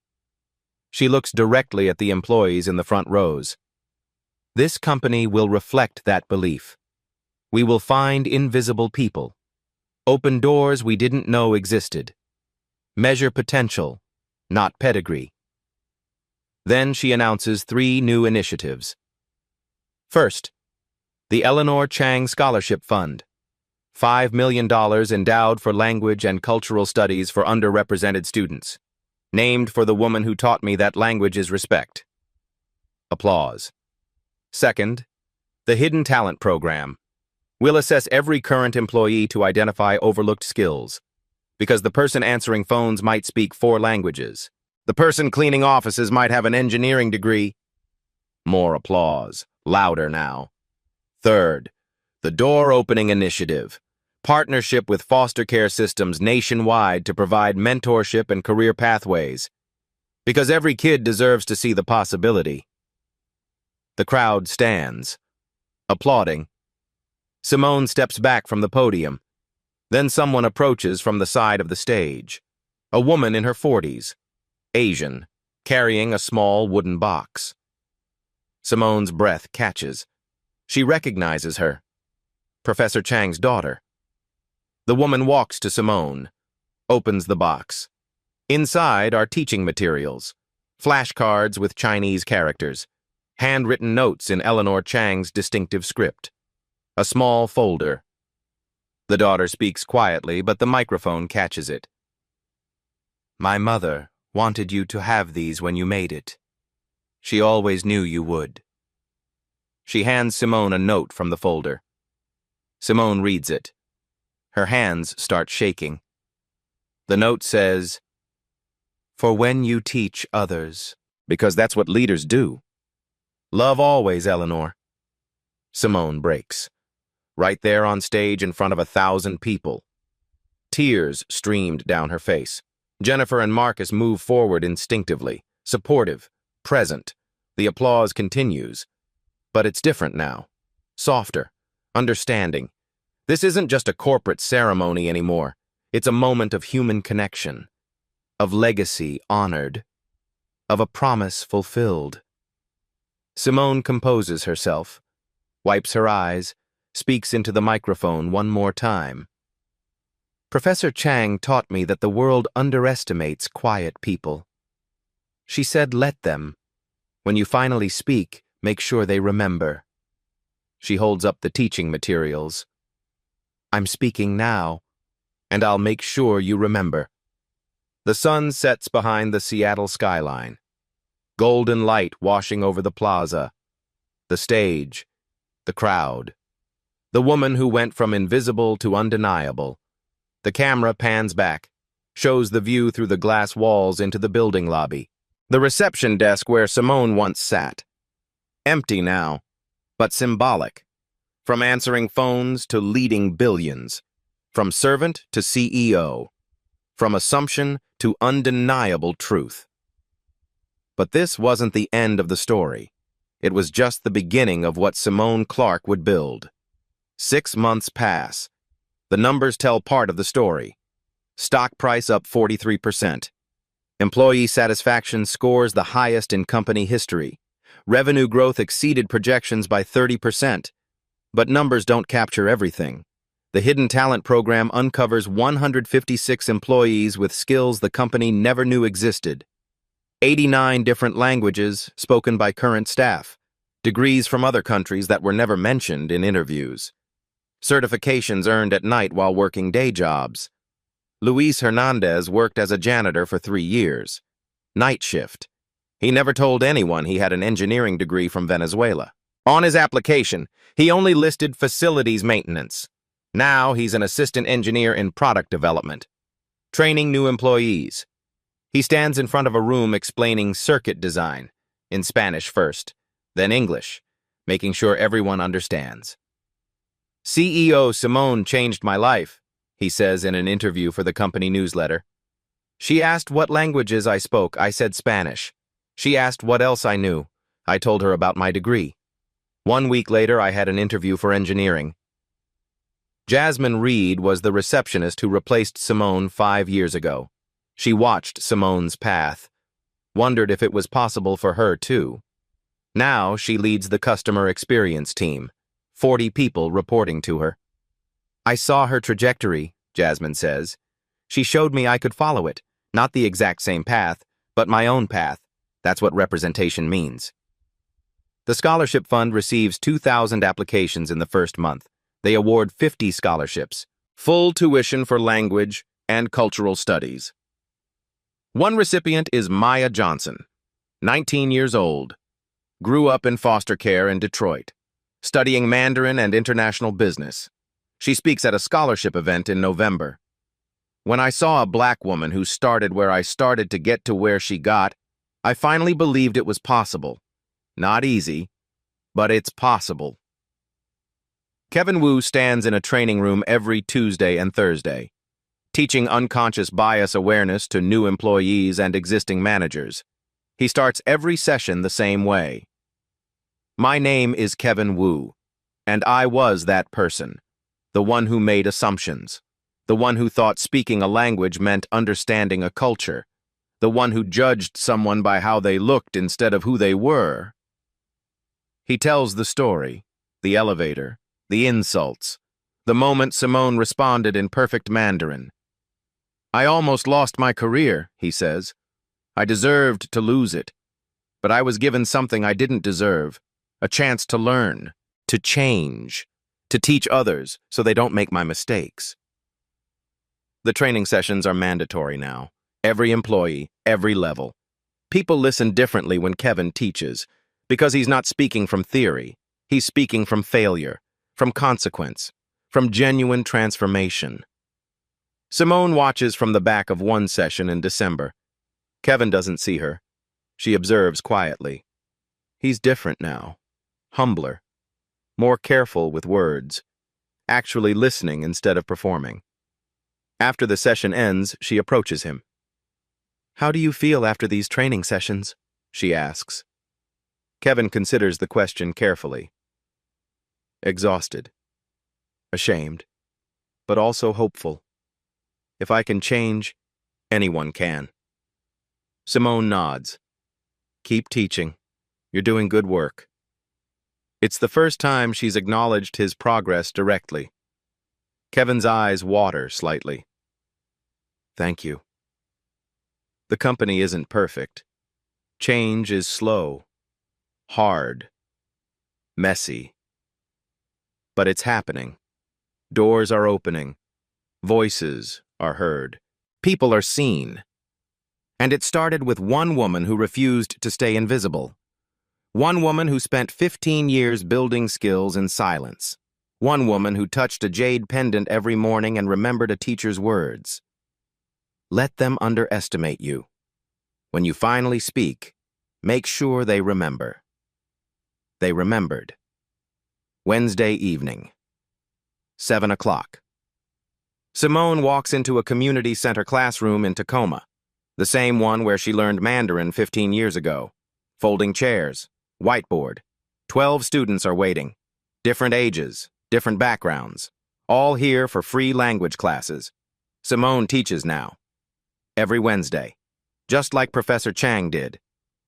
She looks directly at the employees in the front rows. This company will reflect that belief. We will find invisible people, open doors we didn't know existed, measure potential, not pedigree. Then she announces 3 new initiatives. First, the Eleanor Chang Scholarship Fund, $5 million endowed for language and cultural studies for underrepresented students, named for the woman who taught me that language is respect. Applause. Second, the Hidden Talent Program. We'll assess every current employee to identify overlooked skills, because the person answering phones might speak 4 languages. The person cleaning offices might have an engineering degree. More applause, louder now. Third, the Door Opening Initiative, partnership with foster care systems nationwide to provide mentorship and career pathways, because every kid deserves to see the possibility. The crowd stands, applauding. Simone steps back from the podium. Then someone approaches from the side of the stage, a woman in her 40s. Asian, carrying a small wooden box. Simone's breath catches. She recognizes her. Professor Chang's daughter. The woman walks to Simone, opens the box. Inside are teaching materials, flashcards with Chinese characters, handwritten notes in Eleanor Chang's distinctive script, a small folder. The daughter speaks quietly, but the microphone catches it. My mother wanted you to have these when you made it. She always knew you would. She hands Simone a note from the folder. Simone reads it. Her hands start shaking. The note says, For when you teach others, because that's what leaders do. Love always, Eleanor. Simone breaks. Right there on stage in front of 1,000 people. Tears streamed down her face. Jennifer and Marcus move forward instinctively, supportive, present. The applause continues. But it's different now. Softer, understanding. This isn't just a corporate ceremony anymore. It's a moment of human connection, of legacy honored, of a promise fulfilled. Simone composes herself, wipes her eyes, speaks into the microphone one more time. Professor Chang taught me that the world underestimates quiet people. She said, let them. When you finally speak, make sure they remember. She holds up the teaching materials. I'm speaking now, and I'll make sure you remember. The sun sets behind the Seattle skyline. Golden light washing over the plaza, the stage, the crowd. The woman who went from invisible to undeniable. The camera pans back, shows the view through the glass walls into the building lobby. The reception desk where Simone once sat. Empty now, but symbolic. From answering phones to leading billions. From servant to CEO. From assumption to undeniable truth. But this wasn't the end of the story. It was just the beginning of what Simone Clark would build. 6 months pass. The numbers tell part of the story. Stock price up 43%. Employee satisfaction scores the highest in company history. Revenue growth exceeded projections by 30%. But numbers don't capture everything. The Hidden Talent Program uncovers 156 employees with skills the company never knew existed. 89 different languages spoken by current staff. Degrees from other countries that were never mentioned in interviews. Certifications earned at night while working day jobs. Luis Hernandez worked as a janitor for 3 years. Night shift. He never told anyone he had an engineering degree from Venezuela. On his application, he only listed facilities maintenance. Now he's an assistant engineer in product development, training new employees. He stands in front of a room explaining circuit design, in Spanish first, then English, making sure everyone understands. CEO Simone changed my life, he says in an interview for the company newsletter. She asked what languages I spoke. I said Spanish. She asked what else I knew. I told her about my degree. 1 week later, I had an interview for engineering. Jasmine Reed was the receptionist who replaced Simone 5 years ago. She watched Simone's path, wondered if it was possible for her too. Now she leads the customer experience team, 40 people reporting to her. I saw her trajectory, Jasmine says. She showed me I could follow it, not the exact same path, but my own path. That's what representation means. The scholarship fund receives 2,000 applications in the first month. They award 50 scholarships, full tuition for language and cultural studies. One recipient is Maya Johnson, 19 years old, grew up in foster care in Detroit, studying Mandarin and international business. She speaks at a scholarship event in November. When I saw a black woman who started where I started to get to where she got, I finally believed it was possible. Not easy, but it's possible. Kevin Wu stands in a training room every Tuesday and Thursday, teaching unconscious bias awareness to new employees and existing managers. He starts every session the same way. My name is Kevin Wu, and I was that person, the one who made assumptions, the one who thought speaking a language meant understanding a culture, the one who judged someone by how they looked instead of who they were. He tells the story, the elevator, the insults, the moment Simone responded in perfect Mandarin. I almost lost my career, he says. I deserved to lose it, but I was given something I didn't deserve, a chance to learn, to change, to teach others so they don't make my mistakes. The training sessions are mandatory now. Every employee, every level. People listen differently when Kevin teaches, because he's not speaking from theory. He's speaking from failure, from consequence, from genuine transformation. Simone watches from the back of one session in December. Kevin doesn't see her. She observes quietly. He's different now, humbler, more careful with words, actually listening instead of performing. After the session ends, she approaches him. How do you feel after these training sessions? She asks. Kevin considers the question carefully. Exhausted, ashamed, but also hopeful. If I can change, anyone can. Simone nods. Keep teaching. You're doing good work. It's the first time she's acknowledged his progress directly. Kevin's eyes water slightly. Thank you. The company isn't perfect. Change is slow, hard, messy. But it's happening. Doors are opening. Voices are heard. People are seen. And it started with one woman who refused to stay invisible. One woman who spent 15 years building skills in silence. One woman who touched a jade pendant every morning and remembered a teacher's words. Let them underestimate you. When you finally speak, make sure they remember. They remembered. Wednesday evening, 7 o'clock. Simone walks into a community center classroom in Tacoma, the same one where she learned Mandarin 15 years ago. Folding chairs, whiteboard. 12 students are waiting. Different ages, different backgrounds. All here for free language classes. Simone teaches now. Every Wednesday. Just like Professor Chang did.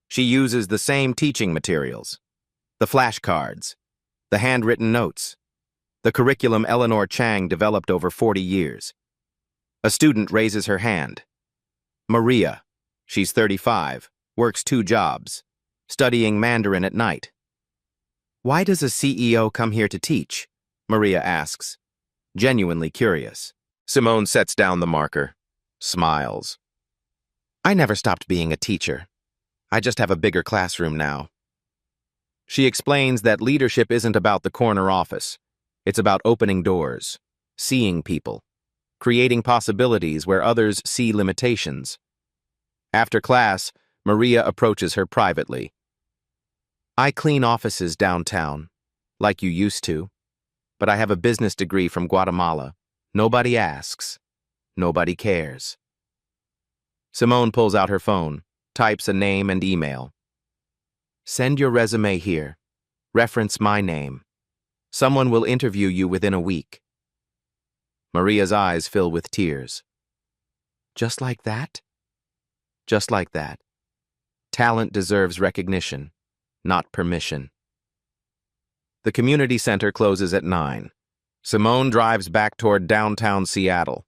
She uses the same teaching materials. The flashcards. The handwritten notes. The curriculum Eleanor Chang developed over 40 years. A student raises her hand. Maria. She's 35. Works 2 jobs. Studying Mandarin at night. Why does a CEO come here to teach? Maria asks, genuinely curious. Simone sets down the marker, smiles. I never stopped being a teacher. I just have a bigger classroom now. She explains that leadership isn't about the corner office. It's about opening doors, seeing people, creating possibilities where others see limitations. After class, Maria approaches her privately. I clean offices downtown, like you used to, but I have a business degree from Guatemala. Nobody asks. Nobody cares. Simone pulls out her phone, types a name and email. Send your resume here. Reference my name. Someone will interview you within a week. Maria's eyes fill with tears. Just like that? Just like that. Talent deserves recognition, not permission. The community center closes at 9. Simone drives back toward downtown Seattle.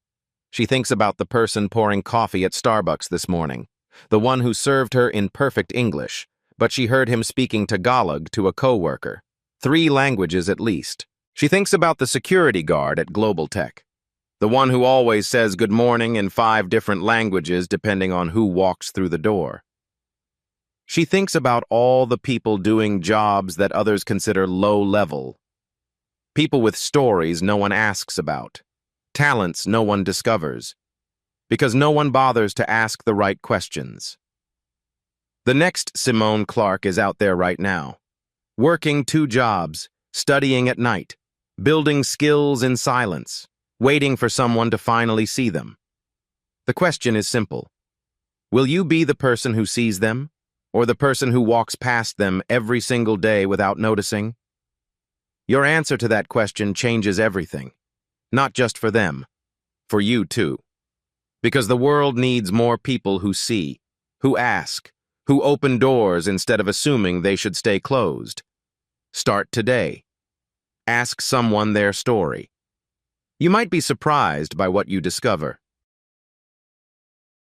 She thinks about the person pouring coffee at Starbucks this morning, the one who served her in perfect English, but she heard him speaking Tagalog to a coworker. 3 languages at least. She thinks about the security guard at Global Tech, the one who always says good morning in 5 different languages depending on who walks through the door. She thinks about all the people doing jobs that others consider low level. People with stories no one asks about. Talents no one discovers. Because no one bothers to ask the right questions. The next Simone Clark is out there right now. Working 2 jobs, studying at night, building skills in silence, waiting for someone to finally see them. The question is simple. Will you be the person who sees them? Or the person who walks past them every single day without noticing? Your answer to that question changes everything. Not just for them, for you too. Because the world needs more people who see, who ask, who open doors instead of assuming they should stay closed. Start today. Ask someone their story. You might be surprised by what you discover.